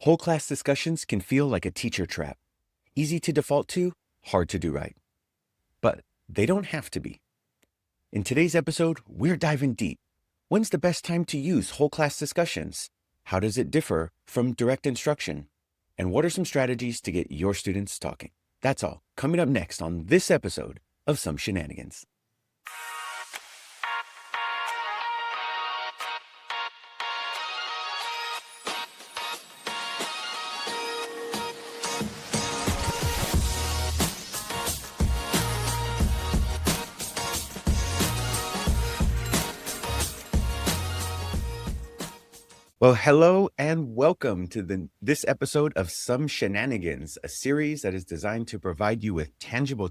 Whole class discussions can feel like a teacher trap. Easy to default to, hard to do right. But they don't have to be. In today's episode, we're diving deep. When's the best time to use whole class discussions? How does it differ from direct instruction? And what are some strategies to get your students talking? That's all coming up next on this episode of Sum Shenanigans. Well, hello and welcome to this episode of Sum Shenanigans, a series that is designed to provide you with tangible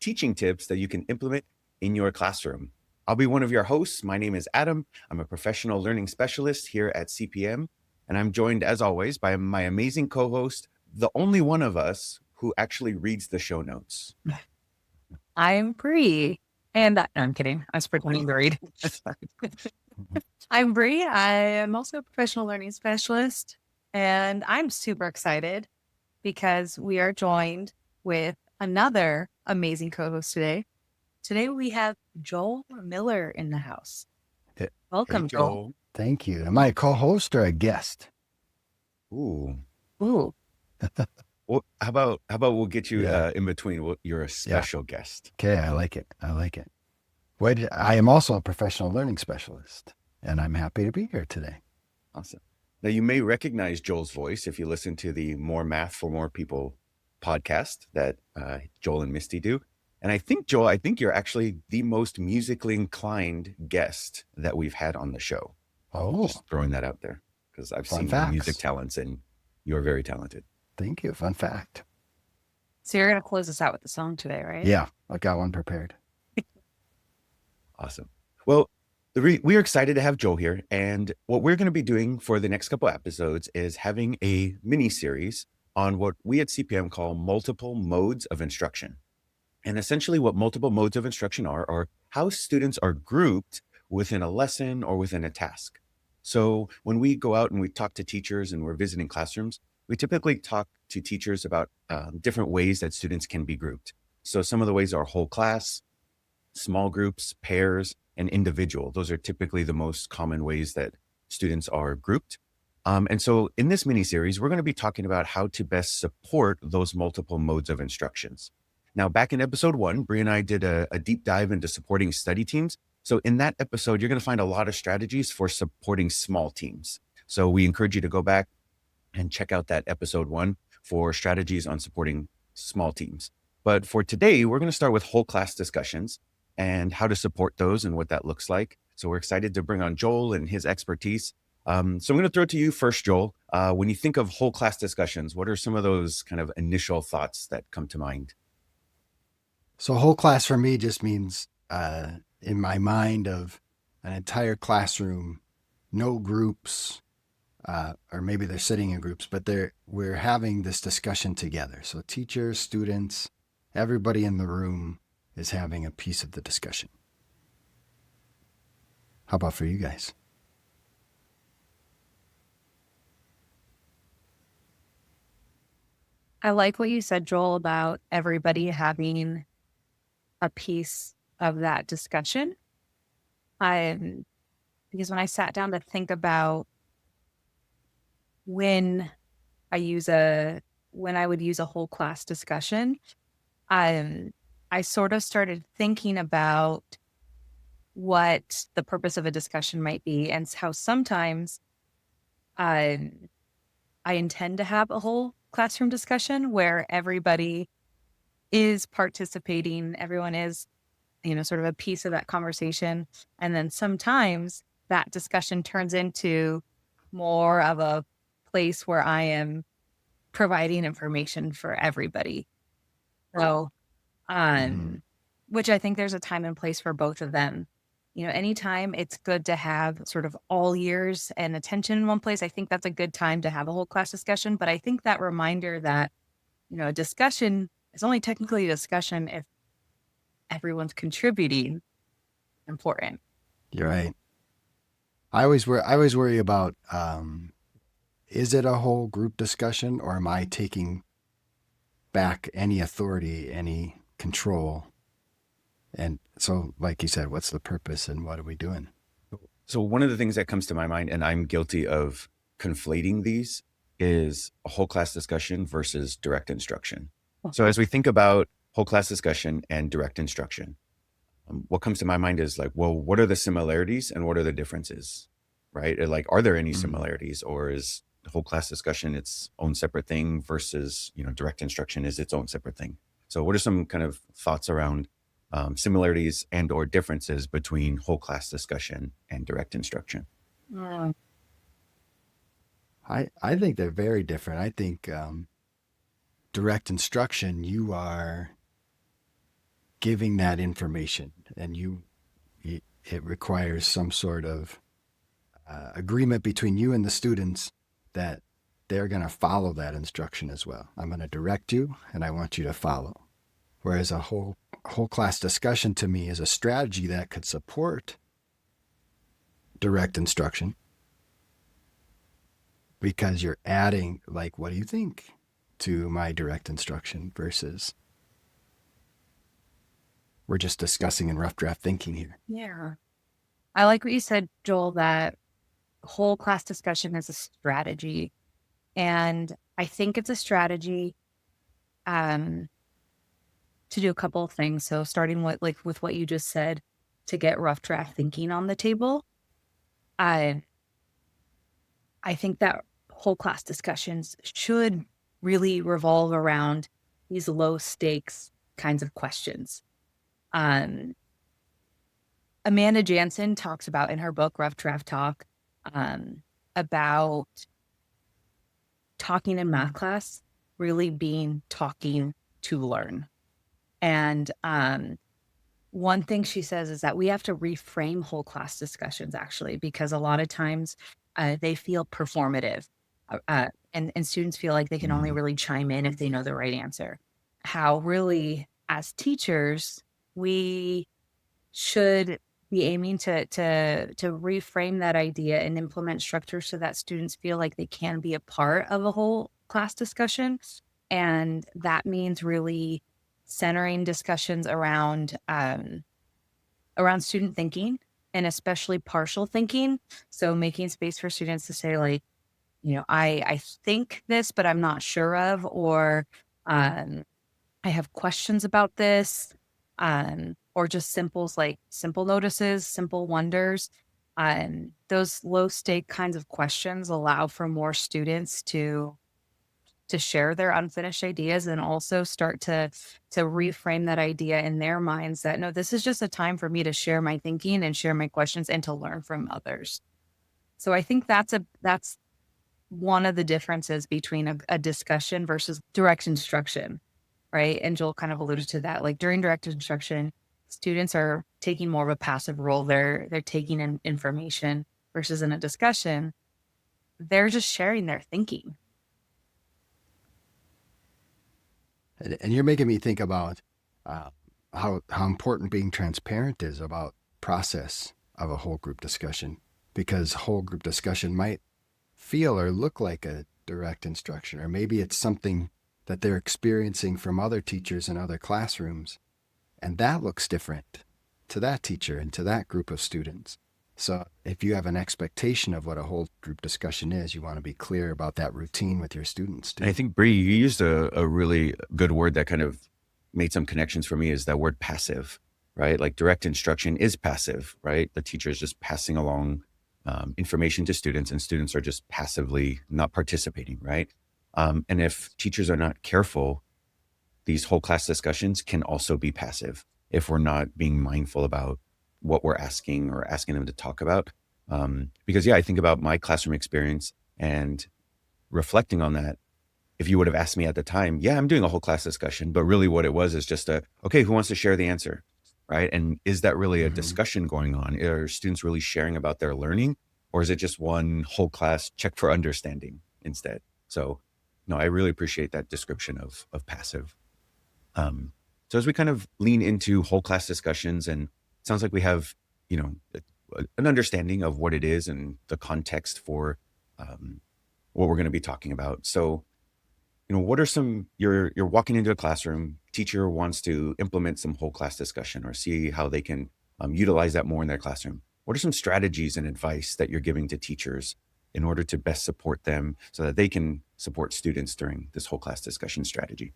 teaching tips that you can implement in your classroom. I'll be one of your hosts. My name is Adam. I'm a professional learning specialist here at CPM, and I'm joined, as always, by my amazing co-host, the only one of us who actually reads the show notes. I'm Bree. And no, I'm kidding. I was pretending to read. I'm Bree. I am also a professional learning specialist, and I'm super excited because we are joined with another amazing co-host today. Today we have Joel Miller in the house. Welcome, Hey, Joel. Thank you. Am I a co-host or a guest? Ooh. Ooh. Well, how about we'll get you Yeah. in between? Well, you're a special guest. Okay, I like it. I am also a professional learning specialist, and I'm happy to be here today. Awesome. Now, you may recognize Joel's voice if you listen to the More Math for More People podcast that Joel and Misty do. And I think, Joel, you're actually the most musically inclined guest that we've had on the show. Oh, Just throwing that out there because I've Fun seen your facts. music talents and you're very talented. thank you. Fun fact. So you're going to close us out with the song today, right? Yeah, I got one prepared. Awesome. Well, we are excited to have Joel here. And what we're going to be doing for the next couple episodes is having a mini series on what we at CPM call multiple modes of instruction. And essentially what multiple modes of instruction are how students are grouped within a lesson or within a task. So when we go out and we talk to teachers and we're visiting classrooms, we typically talk to teachers about different ways that students can be grouped. So some of the ways are whole class, small groups, pairs, and individual. Those are typically the most common ways that students are grouped. And so in this mini series, we're going to be talking about how to best support those multiple modes of instructions. Now, back in episode 1, Bree and I did a deep dive into supporting study teams. So in that episode, you're going to find a lot of strategies for supporting small teams. So we encourage you to go back and check out that episode 1 for strategies on supporting small teams. But for today, we're going to start with whole class discussions and how to support those and what that looks like. So we're excited to bring on Joel and his expertise. So I'm going to throw it to you first, Joel. When you think of whole class discussions, what are some of those kind of initial thoughts that come to mind? So whole class for me just means in my mind of an entire classroom, no groups, or maybe they're sitting in groups, but we're having this discussion together. So teachers, students, everybody in the room is having a piece of the discussion. How about for you guys? I like what you said, Joel, about everybody having a piece of that discussion. Because when I sat down to think about when I would use a whole class discussion, I sort of started thinking about what the purpose of a discussion might be and how sometimes I intend to have a whole classroom discussion where everybody is participating, everyone is, sort of a piece of that conversation. And then sometimes that discussion turns into more of a place where I am providing information for everybody. So, which I think there's a time and place for both of them. Anytime it's good to have sort of all ears and attention in one place, I think that's a good time to have a whole class discussion. But I think that reminder that, a discussion is only technically a discussion if everyone's contributing important. You're right. I always worry about is it a whole group discussion, or am I taking back any authority, any control? And so, like you said, what's the purpose and what are we doing? So one of the things that comes to my mind, and I'm guilty of conflating these, is a whole class discussion versus direct instruction. So as we think about whole class discussion and direct instruction, what comes to my mind is like, well, what are the similarities and what are the differences, right? Like, are there any similarities, or is the whole class discussion its own separate thing versus, direct instruction is its own separate thing? So what are some kind of thoughts around similarities and or differences between whole class discussion and direct instruction? I think they're very different. I think direct instruction, you are giving that information, and it requires some sort of agreement between you and the students that they're going to follow that instruction as well. I'm going to direct you, and I want you to follow. Whereas a whole class discussion to me is a strategy that could support direct instruction, because you're adding, like, what do you think to my direct instruction versus we're just discussing in rough draft thinking here. Yeah. I like what you said, Joel, that whole class discussion is a strategy. And I think it's a strategy to do a couple of things. So starting with what you just said, to get rough draft thinking on the table. I think that whole class discussions should really revolve around these low stakes kinds of questions. Amanda Jansen talks about in her book, Rough Draft Talk, about talking in math class really being talking to learn. And one thing she says is that we have to reframe whole class discussions, actually, because a lot of times they feel performative. And students feel like they can only really chime in if they know the right answer. How really, as teachers, we should be aiming to reframe that idea and implement structure so that students feel like they can be a part of a whole class discussion. And that means really centering discussions around student thinking, and especially partial thinking. So making space for students to say, like, I think this, but I'm not sure of, or I have questions about this, or just simple notices, simple wonders. Those low stake kinds of questions allow for more students to share their unfinished ideas, and also start to reframe that idea in their minds that, no, this is just a time for me to share my thinking and share my questions and to learn from others. So I think that's one of the differences between a discussion versus direct instruction, right? And Joel kind of alluded to that. Like, during direct instruction, students are taking more of a passive role. They're taking in information, versus in a discussion, they're just sharing their thinking. And you're making me think about how important being transparent is about process of a whole group discussion, because whole group discussion might feel or look like a direct instruction, or maybe it's something that they're experiencing from other teachers in other classrooms, and that looks different to that teacher and to that group of students. So if you have an expectation of what a whole group discussion is, you want to be clear about that routine with your students too. And I think, Bree, you used a really good word that kind of made some connections for me, is that word passive, right? Like, direct instruction is passive, right? The teacher is just passing along information to students, and students are just passively not participating, right? And if teachers are not careful, these whole class discussions can also be passive if we're not being mindful about what we're asking or asking them to talk about. Because, I think about my classroom experience and reflecting on that. If you would have asked me at the time, I'm doing a whole class discussion, but really what it was is just okay, who wants to share the answer, right? And is that really a discussion going on? Are students really sharing about their learning, or is it just one whole class check for understanding instead? So, no, I really appreciate that description of passive. So as we kind of lean into whole class discussions, and it sounds like we have, an understanding of what it is and the context for what we're going to be talking about. So, what are some, you're walking into a classroom, teacher wants to implement some whole class discussion or see how they can utilize that more in their classroom. What are some strategies and advice that you're giving to teachers in order to best support them so that they can support students during this whole class discussion strategy?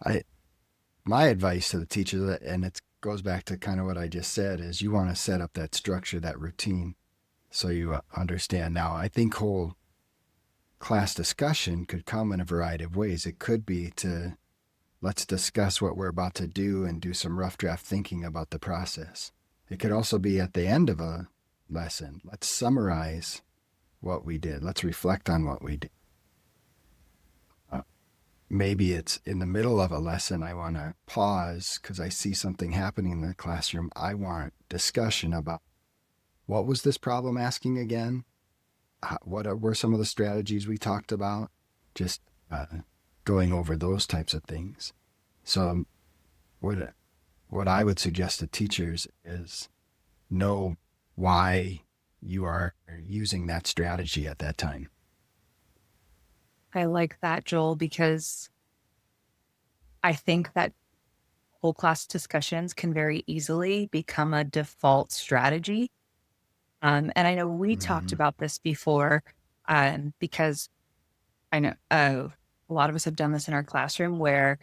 I My advice to the teachers, and it goes back to kind of what I just said, is you want to set up that structure, that routine, so you understand. Now, I think whole class discussion could come in a variety of ways. It could be to let's discuss what we're about to do and do some rough draft thinking about the process. It could also be at the end of a lesson. Let's summarize what we did. Let's reflect on what we did. Maybe it's in the middle of a lesson. I want to pause because I see something happening in the classroom. I want discussion about what was this problem asking again? Were some of the strategies we talked about? Just going over those types of things. So, what I would suggest to teachers is know why you are using that strategy at that time. I like that, Joel, because I think that whole class discussions can very easily become a default strategy. And I know we talked Mm-hmm. about this before, because I know a lot of us have done this in our classroom where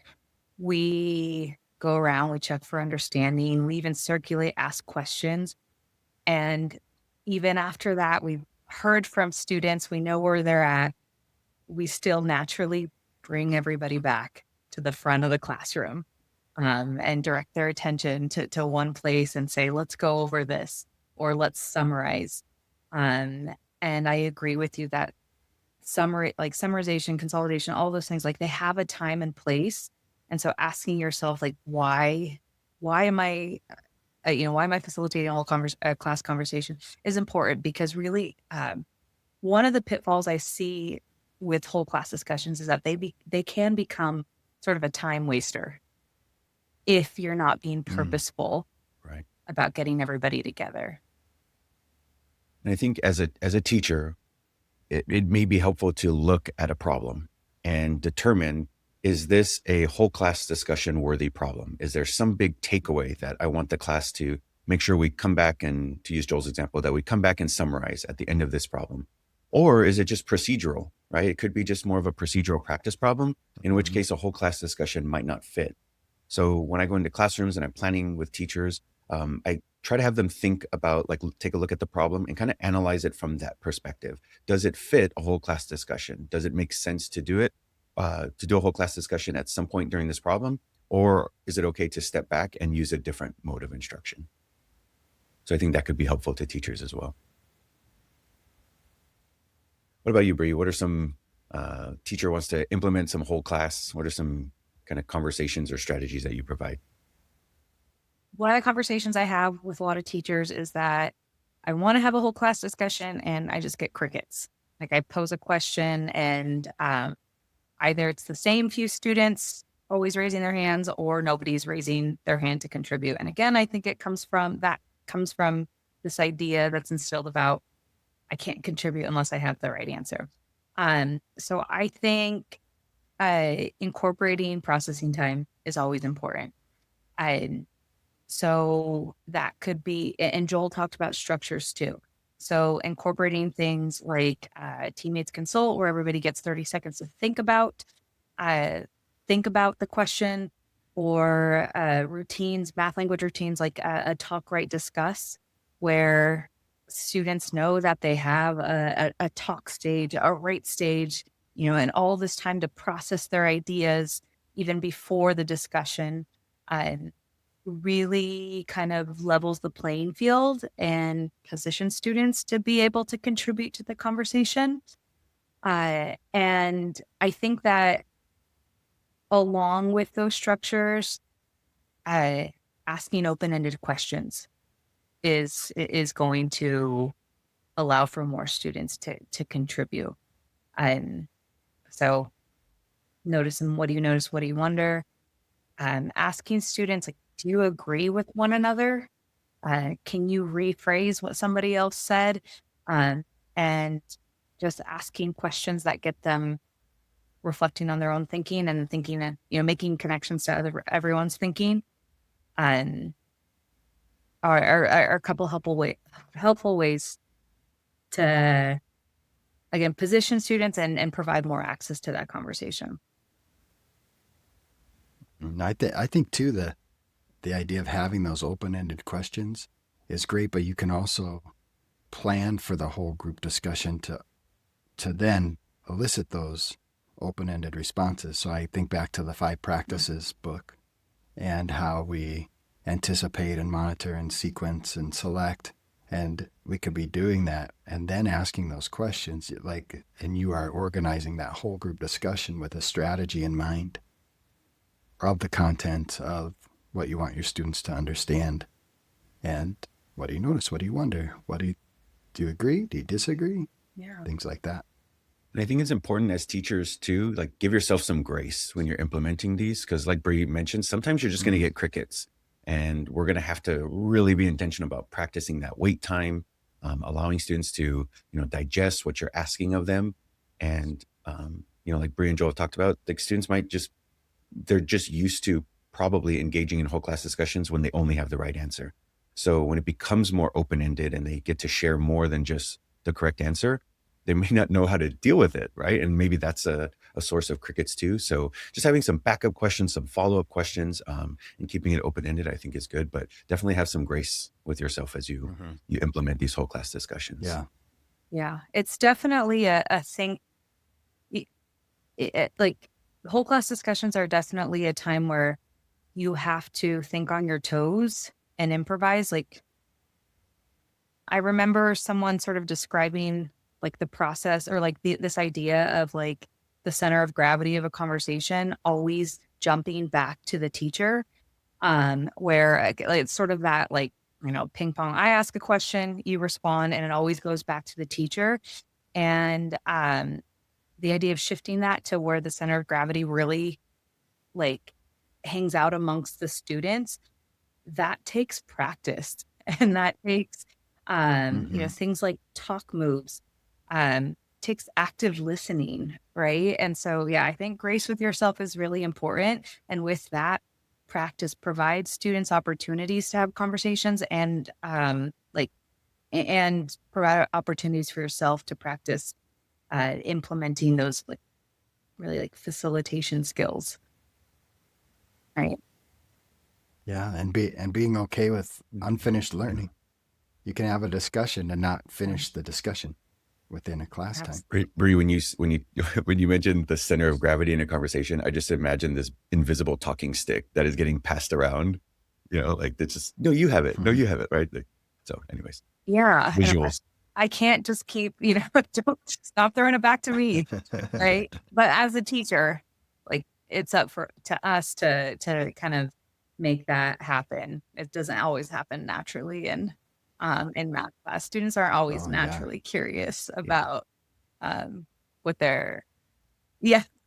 we go around, we check for understanding, we even circulate, ask questions. And even after that, we've heard from students, we know where they're at. We still naturally bring everybody back to the front of the classroom, and direct their attention to one place and say, let's go over this or let's summarize. Um, and I agree with you that summary, like summarization, consolidation, all those things, like they have a time and place. And so asking yourself, like, why am I, why am I facilitating a whole class conversation is important because really, one of the pitfalls I see with whole class discussions is that they can become sort of a time waster if you're not being purposeful Right. about getting everybody together. And I think as a teacher, it may be helpful to look at a problem and determine, is this a whole class discussion worthy problem? Is there some big takeaway that I want the class to make sure we come back and, to use Joel's example, that we come back and summarize at the end of this problem? Or is it just procedural, right? It could be just more of a procedural practice problem, in which Mm-hmm. case a whole class discussion might not fit. So when I go into classrooms and I'm planning with teachers, I try to have them think about, like, take a look at the problem and kind of analyze it from that perspective. Does it fit a whole class discussion? Does it make sense to do it, to do a whole class discussion at some point during this problem? Or is it okay to step back and use a different mode of instruction? So I think that could be helpful to teachers as well. What about you, Bree? What are some, teacher wants to implement some whole class? What are some kind of conversations or strategies that you provide? One of the conversations I have with a lot of teachers is that I want to have a whole class discussion and I just get crickets. Like I pose a question and either it's the same few students always raising their hands or nobody's raising their hand to contribute. And again, I think it comes from this idea that's instilled about I can't contribute unless I have the right answer. So I think incorporating processing time is always important. Um, so that could be, and Joel talked about structures too. So incorporating things like teammates consult, where everybody gets 30 seconds to uh, think about the question, or routines, math language routines like a talk, write, discuss, where students know that they have a talk stage, a write stage, and all this time to process their ideas even before the discussion. Um, Really kind of levels the playing field and positions students to be able to contribute to the conversation. And I think that along with those structures, uh, asking open-ended questions is going to allow for more students to contribute. And so noticing, what do you notice? What do you wonder? Asking students, like, do you agree with one another? Can you rephrase what somebody else said? And just asking questions that get them reflecting on their own thinking and thinking and, making connections to everyone's thinking. And are a couple helpful ways to, again, position students and provide more access to that conversation. And I think too, the idea of having those open-ended questions is great, but you can also plan for the whole group discussion to then elicit those open-ended responses. So I think back to the 5 practices book and how we anticipate and monitor and sequence and select. And we could be doing that and then asking those questions, and you are organizing that whole group discussion with a strategy in mind of the content of what you want your students to understand. And what do you notice? What do you wonder? Do you agree? Do you disagree? Yeah. Things like that. And I think it's important as teachers too, like give yourself some grace when you're implementing these. Cause like Bree mentioned, sometimes you're just going to get crickets, and we're going to have to really be intentional about practicing that wait time, allowing students to, digest what you're asking of them. And, like Bree and Joel talked about, like students they're just used to probably engaging in whole class discussions when they only have the right answer. So when it becomes more open-ended and they get to share more than just the correct answer, they may not know how to deal with it, right? And maybe that's a source of crickets too. So just having some backup questions, some follow-up questions, and keeping it open-ended, I think is good, but definitely have some grace with yourself as you implement these whole class discussions. Yeah. Yeah. It's definitely a thing. Like whole class discussions are definitely a time where you have to think on your toes and improvise. Like I remember someone sort of describing like the process or like this idea of like the center of gravity of a conversation always jumping back to the teacher, where it's sort of that like, ping pong. I ask a question, you respond, and it always goes back to the teacher. And the idea of shifting that to where the center of gravity really like hangs out amongst the students, that takes practice and that takes things like talk moves, takes active listening, right? And so yeah, I think grace with yourself is really important, and with that, practice provides students opportunities to have conversations and and provide opportunities for yourself to practice implementing those like really like facilitation skills, right? Yeah. And being okay with unfinished learning. You can have a discussion and not finish the discussion within a class time. Bree, when you when you mentioned the center of gravity in a conversation, I just imagine this invisible talking stick that is getting passed around. Like it's just no, you have it, no, you have it, right? So, anyways, Yeah, visuals. I can't just keep, don't stop throwing it back to me, right? But as a teacher, like it's up to us to kind of make that happen. It doesn't always happen naturally, and in math class, students aren't always naturally curious about what they're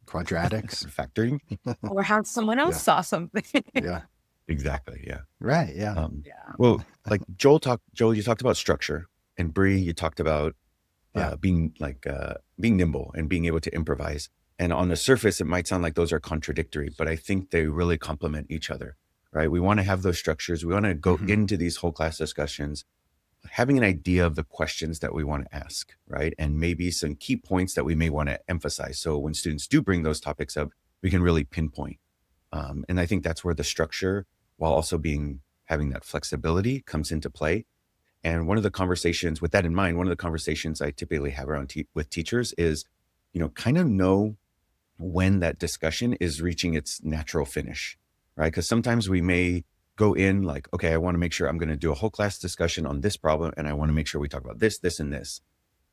quadratics, factoring, or how someone else saw something. Yeah. Exactly. Yeah. Right. Yeah. Well, like Joel, you talked about structure, and Bree, you talked about being nimble and being able to improvise. And on the surface, it might sound like those are contradictory, but I think they really complement each other, right? We want to have those structures. We want to go into these whole class discussions having an idea of the questions that we want to ask, right? And maybe some key points that we may want to emphasize. So when students do bring those topics up, we can really pinpoint. And I think that's where the structure, while also having that flexibility, comes into play. And one of the conversations with that in mind, one of the conversations I typically have around with teachers is, kind of know when that discussion is reaching its natural finish, right? Because sometimes we may go in like, okay, I want to make sure I'm going to do a whole class discussion on this problem, and I want to make sure we talk about this, this, and this.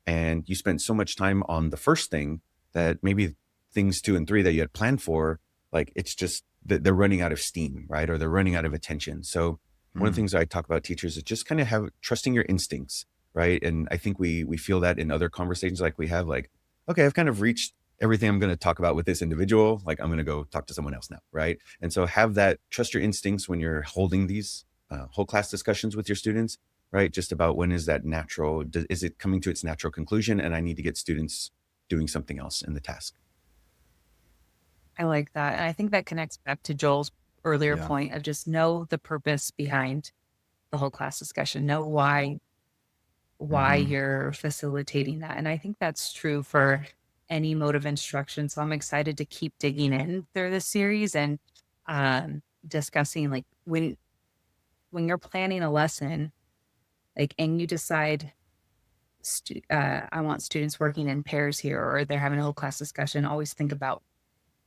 And you spent so much time on the first thing that maybe things 2 and 3 that you had planned for, like it's just that they're running out of steam, right? Or they're running out of attention. So one of the things I talk about teachers is just kind of trusting your instincts, right? And I think we feel that in other conversations like we have, like, okay, I've kind of reached everything I'm going to talk about with this individual. Like I'm going to go talk to someone else now, right? And so have that, trust your instincts when you're holding these whole class discussions with your students, right? Just about when is that natural, is it coming to its natural conclusion and I need to get students doing something else in the task. I like that. And I think that connects back to Joel's earlier Yeah. point of just know the purpose behind the whole class discussion, know why Hmm. you're facilitating that. And I think that's true for any mode of instruction. So I'm excited to keep digging in through this series and discussing like when you're planning a lesson, like and you decide I want students working in pairs here or they're having a whole class discussion, always think about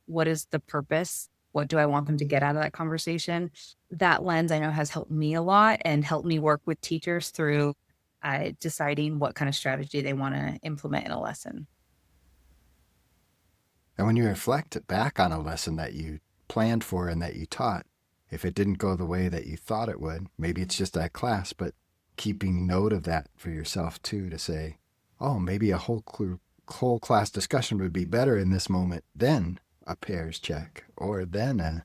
what is the purpose? What do I want them to get out of that conversation? That lens I know has helped me a lot and helped me work with teachers through deciding what kind of strategy they want to implement in a lesson. And when you reflect back on a lesson that you planned for and that you taught, if it didn't go the way that you thought it would, maybe it's just that class, but keeping note of that for yourself too, to say, oh, maybe a whole class discussion would be better in this moment than a pairs check or then a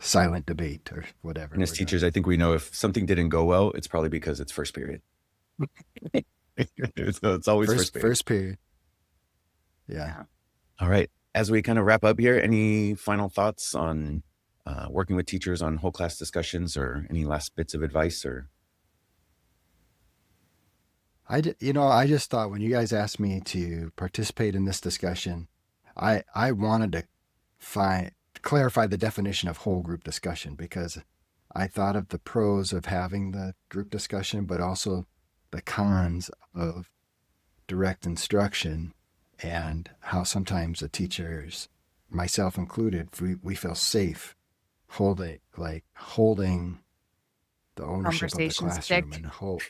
silent debate or whatever. And as teachers, I think we know if something didn't go well, it's probably because it's first period. It's always first period. First period. Yeah. All right. As we kind of wrap up here, any final thoughts on working with teachers on whole class discussions or any last bits of advice or? I just thought when you guys asked me to participate in this discussion, I wanted to clarify the definition of whole group discussion because I thought of the pros of having the group discussion, but also the cons of direct instruction and how sometimes the teachers, myself included, we feel safe holding the ownership of the Conversation classroom stick. and whole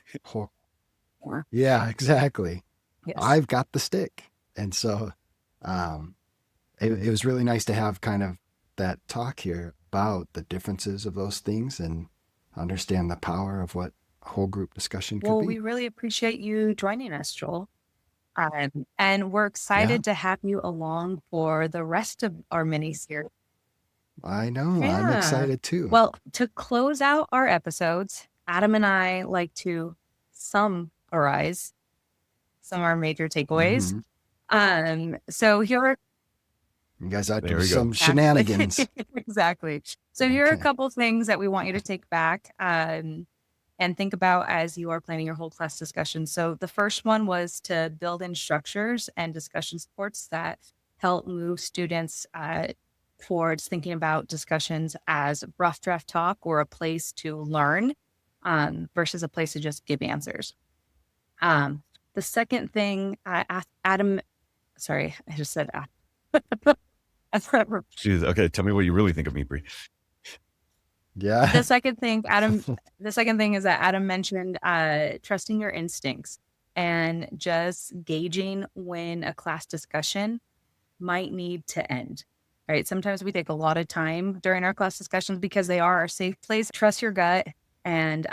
yeah, exactly. Yes. I've got the stick. And so it was really nice to have kind of that talk here about the differences of those things and understand the power of what whole group discussion could Well, be. we really appreciate you joining us, Joel. And we're excited to have you along for the rest of our mini series. I know. Yeah. I'm excited too. Well, to close out our episodes, Adam and I like to summarize some of our major takeaways. Mhm. So here are You guys ought to There do we go. some shenanigans. exactly. So here are a Okay. couple things that we want you to take back and think about as you are planning your whole class discussion. So the first one was to build in structures and discussion supports that help move students towards thinking about discussions as rough draft talk or a place to learn versus a place to just give answers. The second thing, Adam, sorry, I just said Jeez, okay, tell me what you really think of me, Bree. Yeah. the second thing is that Adam mentioned trusting your instincts and just gauging when a class discussion might need to end. Right. Sometimes we take a lot of time during our class discussions because they are our safe place. Trust your gut and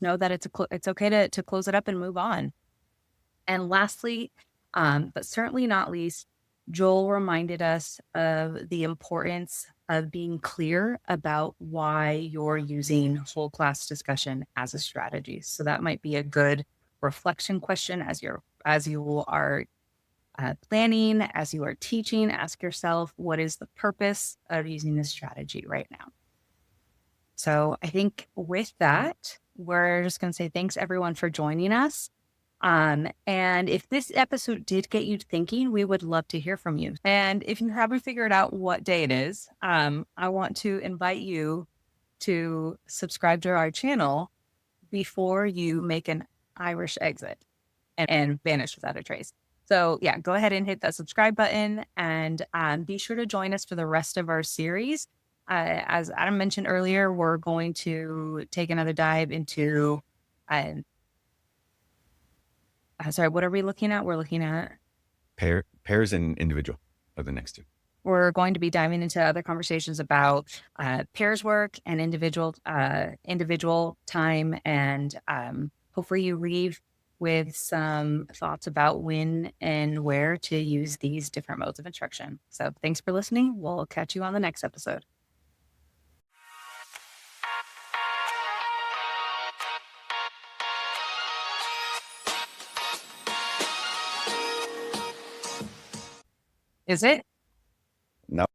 know that it's okay to close it up and move on. And lastly, but certainly not least, Joel reminded us of the importance of being clear about why you're using whole class discussion as a strategy. So that might be a good reflection question as you are planning, as you are teaching. Ask yourself, what is the purpose of using this strategy right now? So I think with that, we're just going to say thanks everyone for joining us. And if this episode did get you thinking, we would love to hear from you. And if you haven't figured out what day it is, I want to invite you to subscribe to our channel before you make an Irish exit and vanish without a trace. So yeah, go ahead and hit that subscribe button and be sure to join us for the rest of our series. As Adam mentioned earlier, we're going to take another dive into sorry, what are we looking at? We're looking at Pairs and individual are the next two. we're going to be diving into other conversations about pairs work and individual time, and hopefully you leave with some thoughts about when and where to use these different modes of instruction. So thanks for listening. We'll catch you on the next episode. Is it?